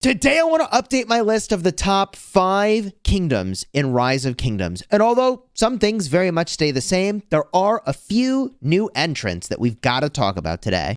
Today I want to update my list of the top 5 kingdoms in Rise of Kingdoms. And although some things very much stay the same, there are a few new entrants that we've got to talk about today.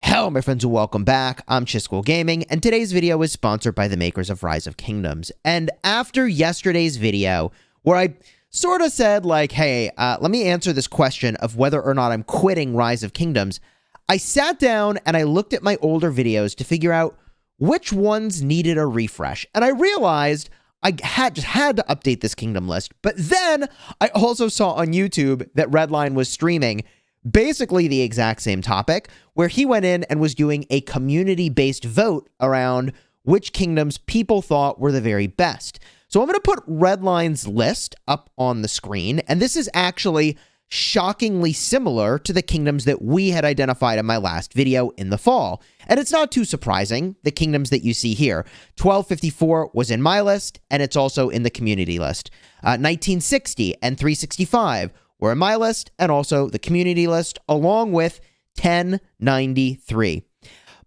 Hello my friends and welcome back. I'm Chisgule Gaming, and today's video is sponsored by the makers of Rise of Kingdoms. And after yesterday's video, where I sort of said like, hey, let me answer this question of whether or not I'm quitting Rise of Kingdoms, I sat down and I looked at my older videos to figure out which ones needed a refresh. And I realized I just had to update this kingdom list. But then I also saw on YouTube that Redline was streaming basically the exact same topic, where he went in and was doing a community-based vote around which kingdoms people thought were the very best. So I'm going to put Redline's list up on the screen, and this is actually shockingly similar to the kingdoms that we had identified in my last video in the fall. And it's not too surprising, the kingdoms that you see here. 1254 was in my list, and it's also in the community list. 1960 and 365 were in my list, and also the community list, along with 1093.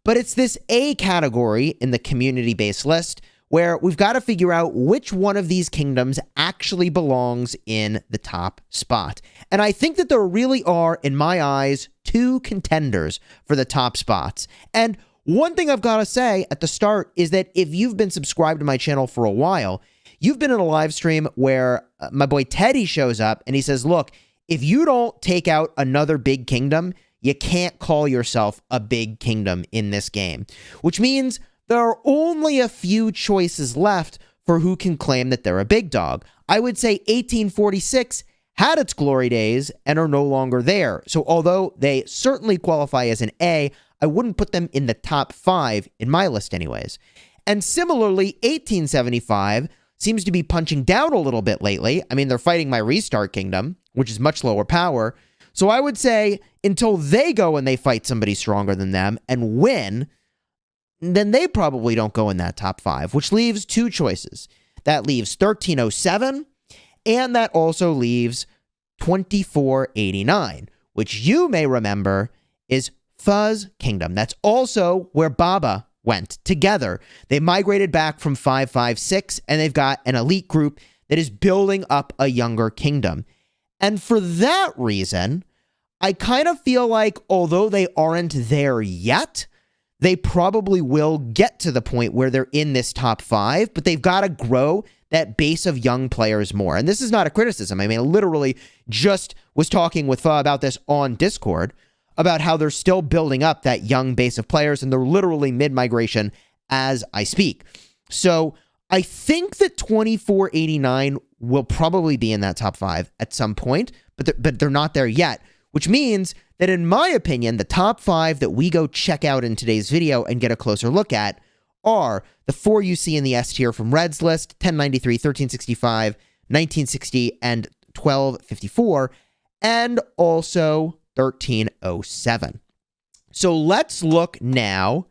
But it's this A category in the community-based list where we've got to figure out which one of these kingdoms actually belongs in the top spot. And I think that there really are, in my eyes, 2 contenders for the top spots. And one thing I've got to say at the start is that if you've been subscribed to my channel for a while, you've been in a live stream where my boy Teddy shows up and he says, look, if you don't take out another big kingdom, you can't call yourself a big kingdom in this game, which means there are only a few choices left for who can claim that they're a big dog. I would say 1846 had its glory days and are no longer there. So although they certainly qualify as an A, I wouldn't put them in the top 5 in my list anyways. And similarly, 1875 seems to be punching down a little bit lately. I mean, they're fighting my Restart Kingdom, which is much lower power. So I would say until they go and they fight somebody stronger than them and win, then they probably don't go in that top 5, which leaves 2 choices. That leaves 1307, and that also leaves 2489, which you may remember is Fuzz Kingdom. That's also where Baba went together. They migrated back from 556, and they've got an elite group that is building up a younger kingdom. And for that reason, I kind of feel like although they aren't there yet, they probably will get to the point where they're in this top 5, but they've got to grow that base of young players more. And this is not a criticism. I mean, I literally just was talking with Fa about this on Discord, about how they're still building up that young base of players, and they're literally mid-migration as I speak. So I think that 2489 will probably be in that top 5 at some point, but they're not there yet, which means that in my opinion, the top 5 that we go check out in today's video and get a closer look at are the 4 you see in the S tier from Red's list, 1093, 1365, 1960, and 1254, and also 1307. So let's look now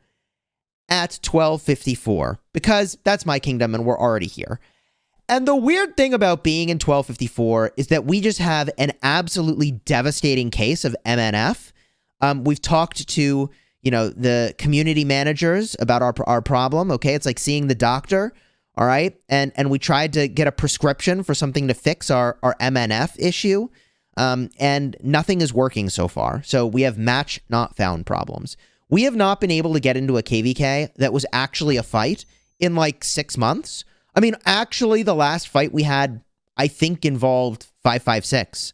at 1254, because that's my kingdom and we're already here. And the weird thing about being in 1254 is that we just have an absolutely devastating case of MNF. We've talked to, the community managers about our problem, okay? It's like seeing the doctor, all right? And we tried to get a prescription for something to fix our MNF issue, and nothing is working so far. So we have match not found problems. We have not been able to get into a KVK that was actually a fight in like 6 months. I mean, actually, the last fight we had, I think, involved 556.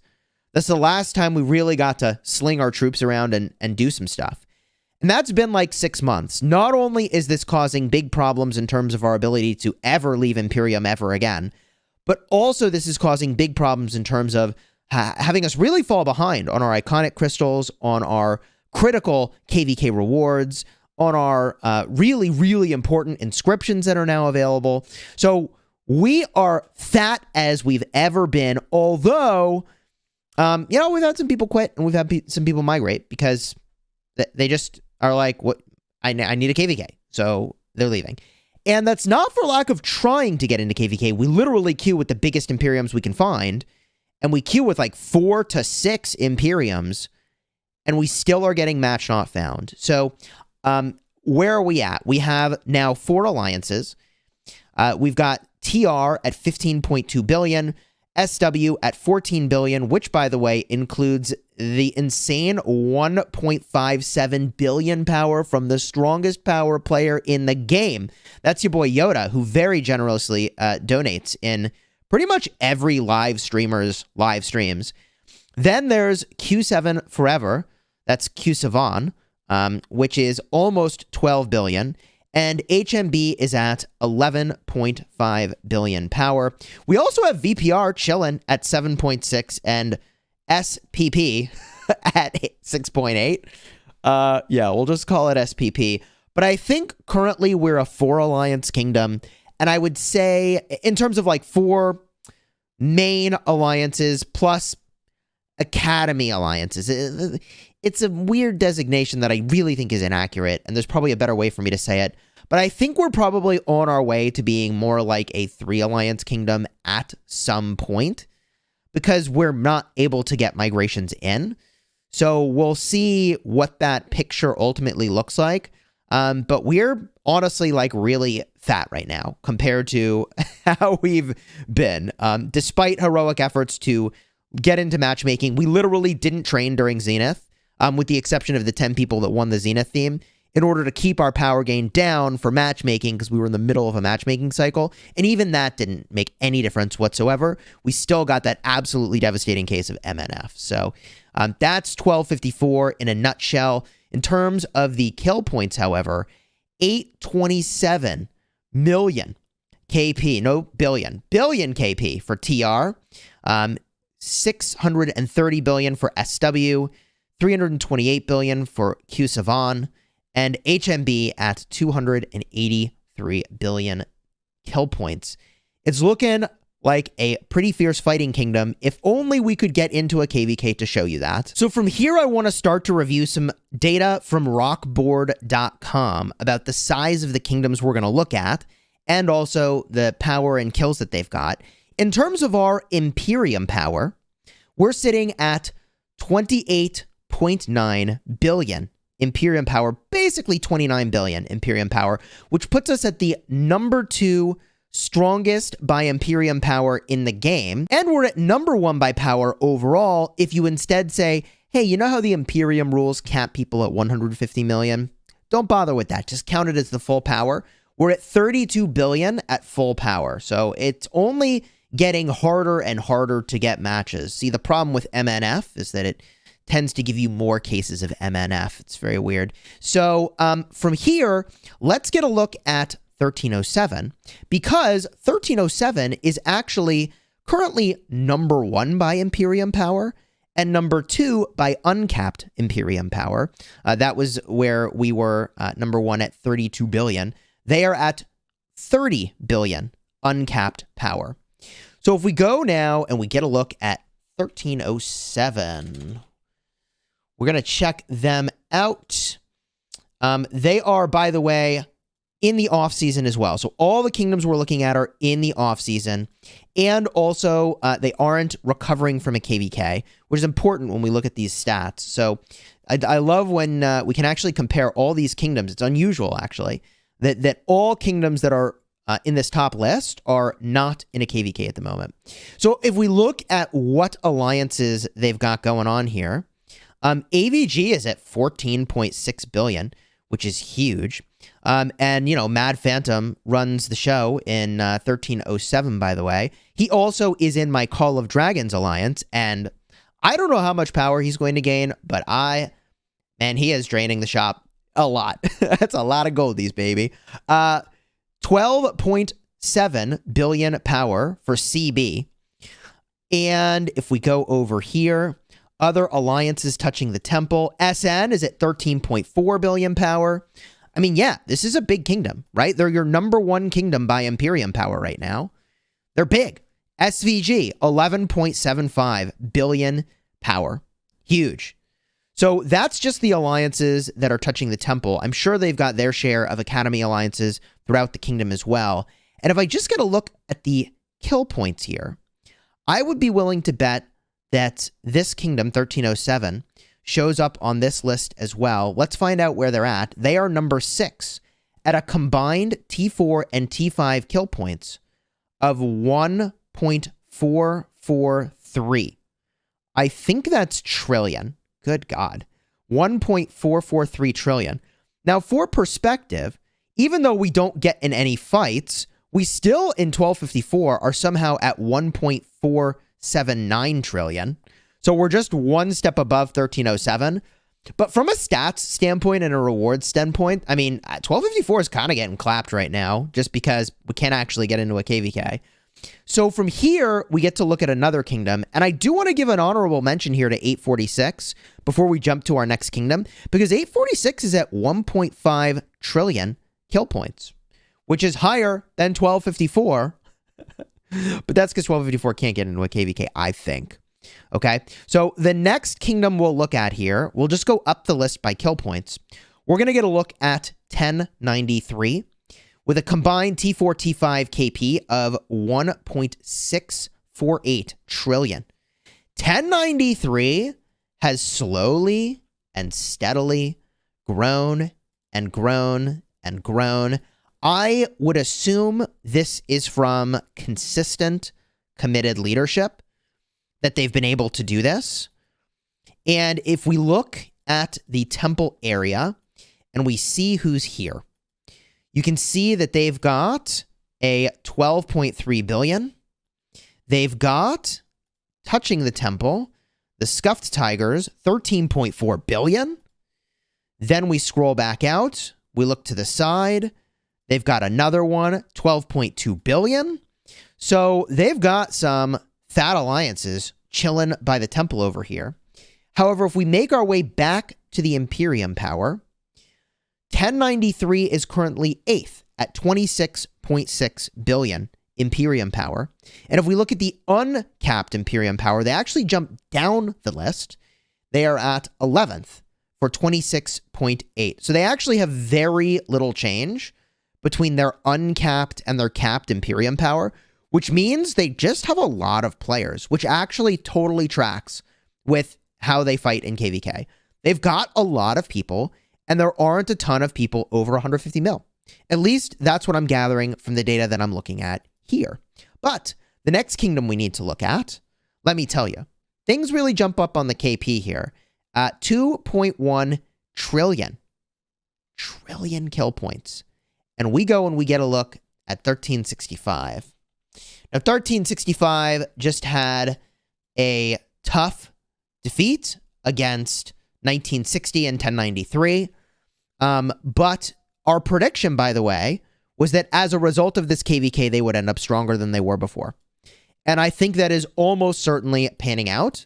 That's the last time we really got to sling our troops around and do some stuff. And that's been like 6 months. Not only is this causing big problems in terms of our ability to ever leave Imperium ever again, but also this is causing big problems in terms of having us really fall behind on our iconic crystals, on our critical KVK rewards, on our really, really important inscriptions that are now available. So we are fat as we've ever been, although, we've had some people quit and we've had some people migrate because they just are like, what? I need a KVK. So they're leaving. And that's not for lack of trying to get into KVK. We literally queue with the biggest Imperiums we can find, and we queue with like 4 to 6 Imperiums, and we still are getting match not found. So where are we at? We have now 4 alliances. We've got TR at 15.2 billion, SW at 14 billion, which, by the way, includes the insane 1.57 billion power from the strongest power player in the game. That's your boy Yoda, who very generously donates in pretty much every live streamer's live streams. Then there's Q7 Forever. That's Q7, which is almost 12 billion. And HMB is at 11.5 billion power. We also have VPR chilling at 7.6 and SPP at 6.8. Yeah, we'll just call it SPP. But I think currently we're a 4 alliance kingdom. And I would say in terms of like 4 main alliances plus academy alliances. It's a weird designation that I really think is inaccurate, and there's probably a better way for me to say it. But I think we're probably on our way to being more like a 3 alliance kingdom at some point, because we're not able to get migrations in. So we'll see what that picture ultimately looks like. But we're honestly like really fat right now compared to how we've been. Despite heroic efforts to get into matchmaking, we literally didn't train during Zenith, with the exception of the 10 people that won the Zenith theme, in order to keep our power gain down for matchmaking because we were in the middle of a matchmaking cycle. And even that didn't make any difference whatsoever. We still got that absolutely devastating case of MNF. So that's 1254 in a nutshell. In terms of the kill points, however, 827 million KP, no billion KP for TR, 630 billion for SW, 328 billion for Q7, and HMB at 283 billion kill points. It's looking like a pretty fierce fighting kingdom, if only we could get into a KVK to show you that. So from here, I want to start to review some data from rockboard.com about the size of the kingdoms we're going to look at, and also the power and kills that they've got. In terms of our Imperium power, we're sitting at 28.9 billion Imperium power, basically 29 billion Imperium power, which puts us at the number 2 strongest by Imperium power in the game. And we're at number 1 by power overall if you instead say, hey, you know how the Imperium rules cap people at 150 million? Don't bother with that. Just count it as the full power. We're at 32 billion at full power. So it's only getting harder and harder to get matches. See, the problem with MNF is that it tends to give you more cases of MNF. It's very weird. So from here, let's get a look at 1307, because 1307 is actually currently number 1 by Imperium power and number 2 by uncapped Imperium power. That was where we were number 1 at 32 billion. They are at 30 billion uncapped power. So if we go now and we get a look at 1307, we're going to check them out. They are, by the way, in the off season as well. So all the kingdoms we're looking at are in the off season, and also they aren't recovering from a KVK, which is important when we look at these stats. So I love when we can actually compare all these kingdoms. It's unusual, actually, that all kingdoms that are in this top list are not in a KVK at the moment. So if we look at what alliances they've got going on here, AVG is at 14.6 billion, which is huge. And, you know, Mad Phantom runs the show in 1307, by the way. He also is in my Call of Dragons alliance, and I don't know how much power he's going to gain, but man, he is draining the shop a lot. That's a lot of goldies, baby. 12.7 billion power for CB. And if we go over here, other alliances touching the temple, SN is at 13.4 billion power. I mean, yeah, this is a big kingdom, right? They're your number 1 kingdom by Imperium power right now. They're big. SVG, 11.75 billion power. Huge. So that's just the alliances that are touching the temple. I'm sure they've got their share of academy alliances throughout the kingdom as well. And if I just get a look at the kill points here, I would be willing to bet that this kingdom, 1307, shows up on this list as well. Let's find out where they're at. They are number 6 at a combined T4 and T5 kill points of 1.443. I think that's trillion. Good God. 1.443 trillion. Now, for perspective, even though we don't get in any fights, we still in 1254 are somehow at 1.479 trillion. So we're just one step above 1307. But from a stats standpoint and a rewards standpoint, I mean, 1254 is kind of getting clapped right now just because we can't actually get into a KVK. So from here, we get to look at another kingdom. And I do want to give an honorable mention here to 846 before we jump to our next kingdom, because 846 is at 1.5 trillion kill points, which is higher than 1254. But that's because 1254 can't get into a KVK, I think. Okay, so the next kingdom we'll look at here, we'll just go up the list by kill points. We're going to get a look at 1093 with a combined T4, T5 KP of 1.648 trillion. 1093 has slowly and steadily grown and grown and grown. I would assume this is from consistent, committed leadership that they've been able to do this. And if we look at the temple area and we see who's here, you can see that they've got a 12.3 billion. They've got, touching the temple, the Scuffed Tigers, 13.4 billion. Then we scroll back out. We look to the side. They've got another one, 12.2 billion. So they've got some fat alliances chilling by the temple over here. However, if we make our way back to the Imperium power, 1093 is currently 8th at 26.6 billion Imperium power. And if we look at the uncapped Imperium power, they actually jump down the list. They are at 11th for 26.8. So they actually have very little change between their uncapped and their capped Imperium power, which means they just have a lot of players, which actually totally tracks with how they fight in KVK. They've got a lot of people, and there aren't a ton of people over 150 mil. At least that's what I'm gathering from the data that I'm looking at here. But the next kingdom we need to look at, let me tell you, things really jump up on the KP here at 2.1 trillion kill points. And we go and we get a look at 1365. Now, 1365 just had a tough defeat against 1960 and 1093. But our prediction, by the way, was that as a result of this KVK, they would end up stronger than they were before. And I think that is almost certainly panning out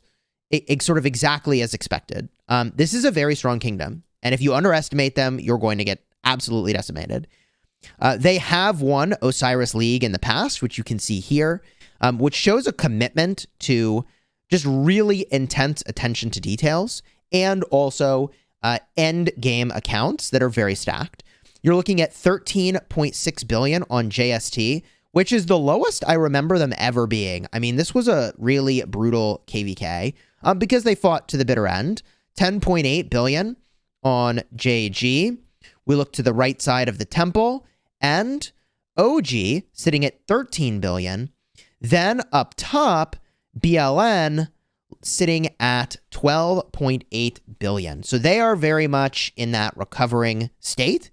sort of exactly as expected. This is a very strong kingdom. And if you underestimate them, you're going to get absolutely decimated. They have won Osiris League in the past, which you can see here, which shows a commitment to just really intense attention to details and also end game accounts that are very stacked. You're looking at 13.6 billion on JST, which is the lowest I remember them ever being. I mean, this was a really brutal KVK because they fought to the bitter end. 10.8 billion on JG. We look to the right side of the temple, and OG sitting at 13 billion. Then up top, BLN sitting at 12.8 billion. So they are very much in that recovering state.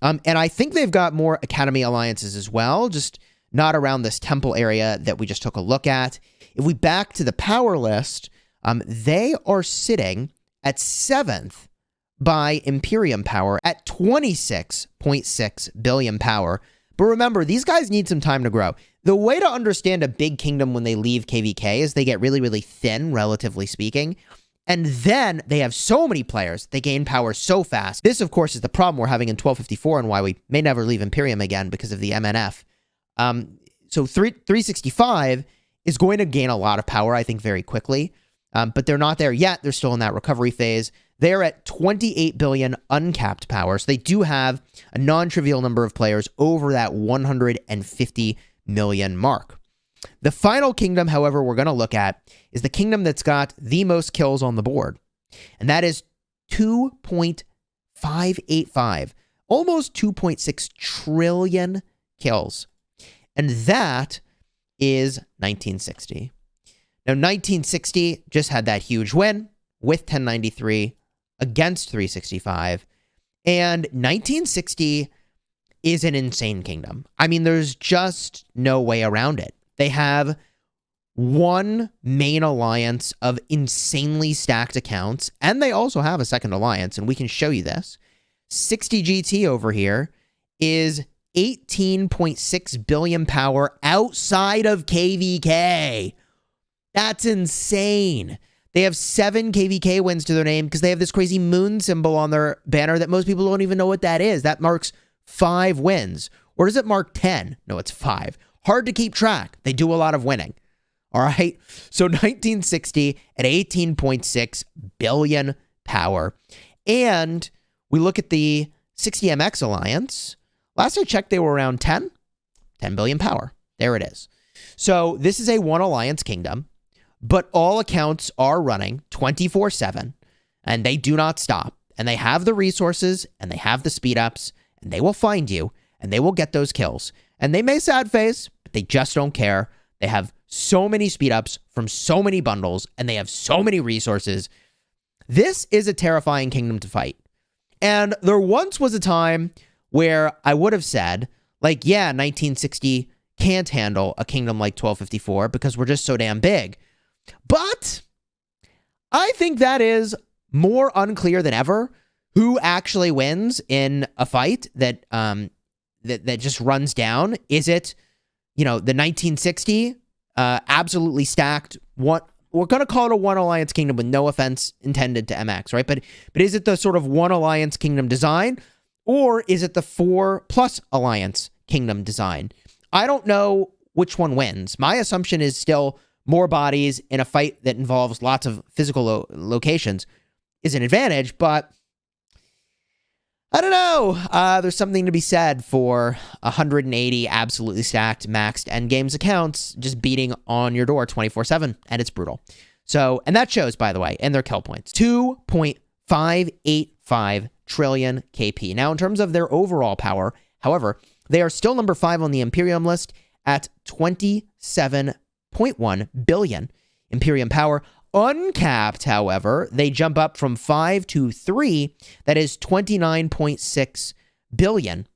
And I think they've got more Academy alliances as well, just not around this temple area that we just took a look at. If we back to the power list, they are sitting at 7th by Imperium power at 26.6 billion power. But remember, these guys need some time to grow. The way to understand a big kingdom when they leave KVK is they get really, really thin, relatively speaking. And then they have so many players, they gain power so fast. This, of course, is the problem we're having in 1254 and why we may never leave Imperium again because of the MNF. So 365 is going to gain a lot of power, I think, very quickly. But they're not there yet. They're still in that recovery phase. They're at 28 billion uncapped power. So they do have a non-trivial number of players over that 150 million mark. The final kingdom, however, we're going to look at is the kingdom that's got the most kills on the board. And that is 2.585, almost 2.6 trillion kills. And that is 1960. Now, 1960 just had that huge win with 1093 against 365. And 1960 is an insane kingdom. I mean, there's just no way around it. They have one main alliance of insanely stacked accounts, and they also have a second alliance, and we can show you this. 60 GT over here is 18.6 billion power outside of KVK. That's insane. They have 7 KVK wins to their name because they have this crazy moon symbol on their banner that most people don't even know what that is. That marks 5 wins. Or does it mark 10? No, it's 5. Hard to keep track. They do a lot of winning. All right. So 1960 at 18.6 billion power. And we look at the 60MX Alliance. Last I checked, they were around 10 billion power. There it is. So this is a one alliance kingdom, but all accounts are running 24/7 and they do not stop. And they have the resources and they have the speed ups and they will find you and they will get those kills. And they may sad face, but they just don't care. They have so many speed ups from so many bundles and they have so many resources. This is a terrifying kingdom to fight. And there once was a time where I would have said, like, yeah, 1960 can't handle a kingdom like 1254 because we're just so damn big. But I think that is more unclear than ever who actually wins in a fight that that just runs down. Is it, the 1960 absolutely stacked one? We're going to call it a one alliance kingdom with no offense intended to MX, right? But is it the sort of one alliance kingdom design, or is it the 4+ alliance kingdom design? I don't know which one wins. My assumption is still more bodies in a fight that involves lots of physical locations is an advantage, but I don't know. There's something to be said for 180 absolutely stacked, maxed endgames accounts just beating on your door 24/7, and it's brutal. So, and that shows, by the way, in their kill points. 2.585 trillion KP. Now, in terms of their overall power, however, they are still number 5 on the Imperium list at 27.1 billion Imperium power. Uncapped, however, they jump up from 5 to 3. That is 29.6 billion.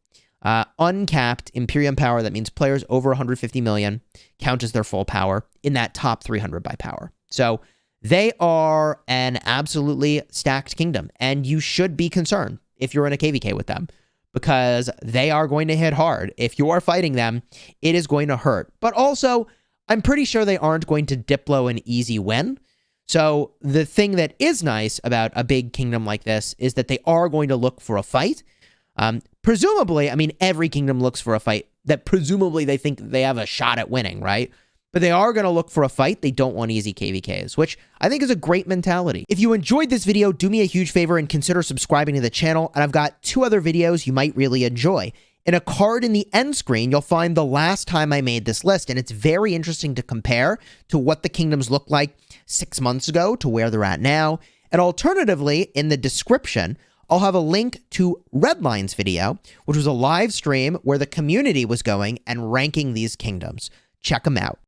Uncapped Imperium power, that means players over 150 million count as their full power in that top 300 by power. So they are an absolutely stacked kingdom, and you should be concerned if you're in a KVK with them, because they are going to hit hard. If you are fighting them, it is going to hurt. But also, I'm pretty sure they aren't going to Diplo an easy win. So the thing that is nice about a big kingdom like this is that they are going to look for a fight. Presumably, I mean, every kingdom looks for a fight that presumably they think they have a shot at winning, right? But they are going to look for a fight. They don't want easy KVKs, which I think is a great mentality. If you enjoyed this video, do me a huge favor and consider subscribing to the channel. And I've got 2 other videos you might really enjoy. In a card in the end screen, you'll find the last time I made this list, and it's very interesting to compare to what the kingdoms looked like 6 months ago to where they're at now. And alternatively, in the description, I'll have a link to Redline's video, which was a live stream where the community was going and ranking these kingdoms. Check them out.